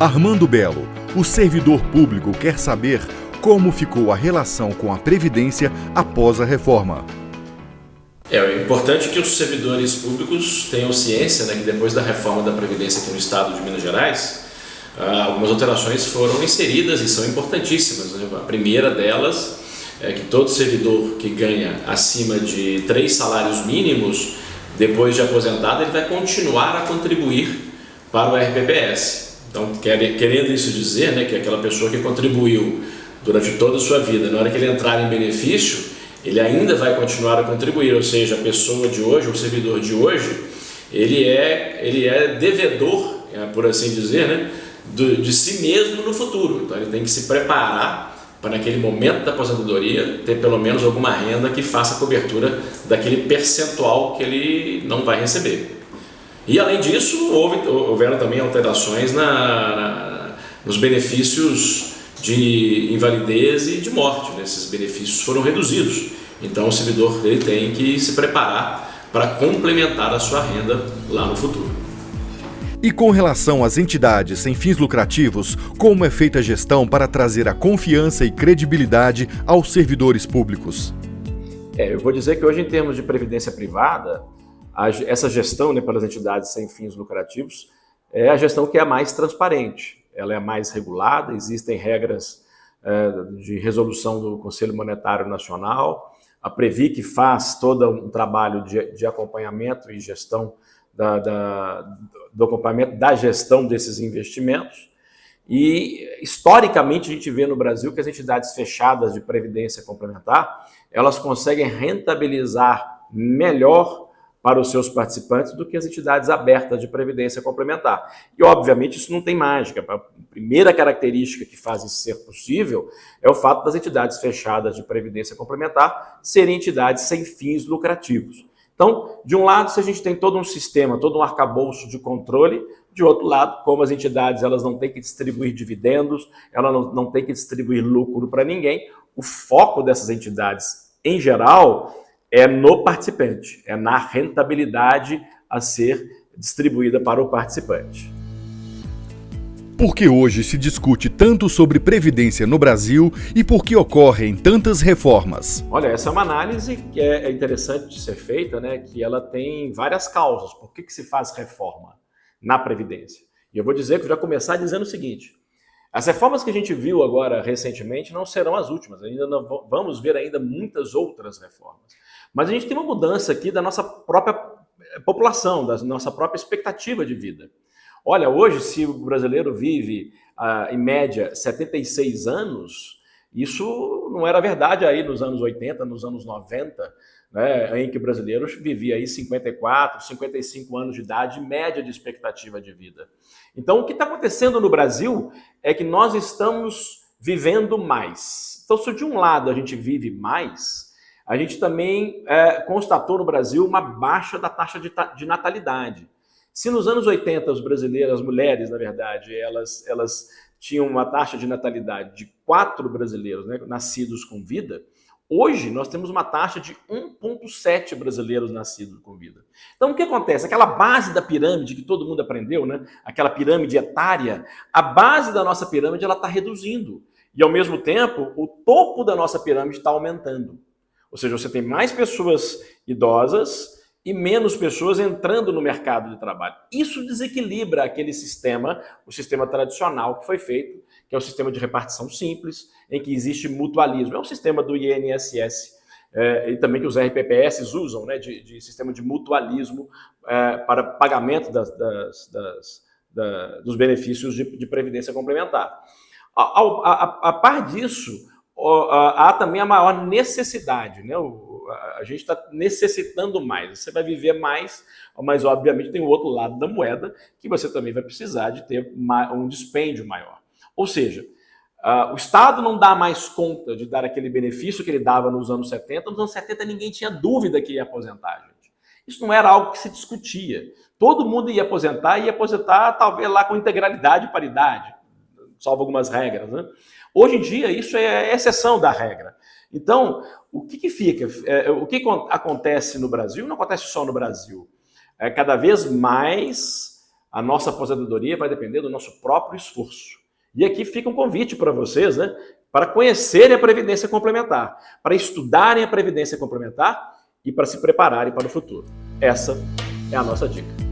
Armando Belo, o servidor público quer saber como ficou a relação com a Previdência após a reforma. É importante que os servidores públicos tenham ciência, né, que depois da reforma da Previdência aqui no estado de Minas Gerais, algumas alterações foram inseridas e são importantíssimas, né? A primeira delas é que todo servidor que ganha acima de 3 salários mínimos, depois de aposentado, ele vai continuar a contribuir para o RPPS. Então, querendo isso dizer, né, que aquela pessoa que contribuiu durante toda a sua vida, na hora que ele entrar em benefício, ele ainda vai continuar a contribuir, ou seja, a pessoa de hoje, o servidor de hoje, ele é devedor, por assim dizer, né, de si mesmo no futuro. Então ele tem que se preparar para, naquele momento da aposentadoria, ter pelo menos alguma renda que faça cobertura daquele percentual que ele não vai receber. E além disso, houveram também alterações nos benefícios de invalidez e de morte, né? Esses benefícios foram reduzidos. Então o servidor ele tem que se preparar para complementar a sua renda lá no futuro. E com relação às entidades sem fins lucrativos, como é feita a gestão para trazer a confiança e credibilidade aos servidores públicos? Eu vou dizer que hoje, em termos de previdência privada, essa gestão, né, pelas entidades sem fins lucrativos é a gestão que é a mais transparente, ela é a mais regulada, existem regras de resolução do Conselho Monetário Nacional, a Previc faz todo um trabalho de acompanhamento e gestão do acompanhamento da gestão desses investimentos. E, historicamente, a gente vê no Brasil que as entidades fechadas de previdência complementar, elas conseguem rentabilizar melhor para os seus participantes do que as entidades abertas de previdência complementar. E, obviamente, isso não tem mágica. A primeira característica que faz isso ser possível é o fato das entidades fechadas de previdência complementar serem entidades sem fins lucrativos. Então, de um lado, se a gente tem todo um sistema, todo um arcabouço de controle, de outro lado, como as entidades elas não têm que distribuir dividendos, elas não têm que distribuir lucro para ninguém, o foco dessas entidades, em geral, é no participante, é na rentabilidade a ser distribuída para o participante. Por que hoje se discute tanto sobre previdência no Brasil e por que ocorrem tantas reformas? Olha, essa é uma análise que é interessante de ser feita, né? Que ela tem várias causas. Por que se faz reforma na Previdência? E eu vou dizer que eu já começar dizendo o seguinte: as reformas que a gente viu agora recentemente não serão as últimas, ainda não, vamos ver ainda muitas outras reformas. Mas a gente tem uma mudança aqui da nossa própria população, da nossa própria expectativa de vida. Olha, hoje, se o brasileiro vive, em média, 76 anos, isso não era verdade aí nos anos 80, nos anos 90, né, em que o brasileiro vivia aí 54, 55 anos de idade, média de expectativa de vida. Então, o que está acontecendo no Brasil é que nós estamos vivendo mais. Então, se de um lado a gente vive mais, a gente também constatou no Brasil uma baixa da taxa de natalidade. Se nos anos 80 os brasileiros, as mulheres, na verdade, elas tinham uma taxa de natalidade de 4 brasileiros, né, nascidos com vida, hoje nós temos uma taxa de 1,7 brasileiros nascidos com vida. Então o que acontece? Aquela base da pirâmide que todo mundo aprendeu, né, aquela pirâmide etária, a base da nossa pirâmide ela está reduzindo. E ao mesmo tempo, o topo da nossa pirâmide está aumentando. Ou seja, você tem mais pessoas idosas e menos pessoas entrando no mercado de trabalho. Isso desequilibra aquele sistema, o sistema tradicional que foi feito, que é o sistema de repartição simples, em que existe mutualismo. É um sistema do INSS e também que os RPPS usam, né, de sistema de mutualismo para pagamento dos benefícios de previdência complementar. A par disso, há também a maior necessidade, né? A gente está necessitando mais. Você vai viver mais, mas obviamente tem o outro lado da moeda que você também vai precisar de ter um dispêndio maior. Ou seja, o Estado não dá mais conta de dar aquele benefício que ele dava nos anos 70. Nos anos 70 ninguém tinha dúvida que ia aposentar, gente. Isso não era algo que se discutia. Todo mundo ia aposentar talvez lá com integralidade e paridade, salvo algumas regras, né? Hoje em dia, isso é exceção da regra. Então, o que fica? O que acontece no Brasil? Não acontece só no Brasil. Cada vez mais a nossa aposentadoria vai depender do nosso próprio esforço. E aqui fica um convite para vocês, né, para conhecerem a Previdência Complementar, para estudarem a Previdência Complementar e para se prepararem para o futuro. Essa é a nossa dica.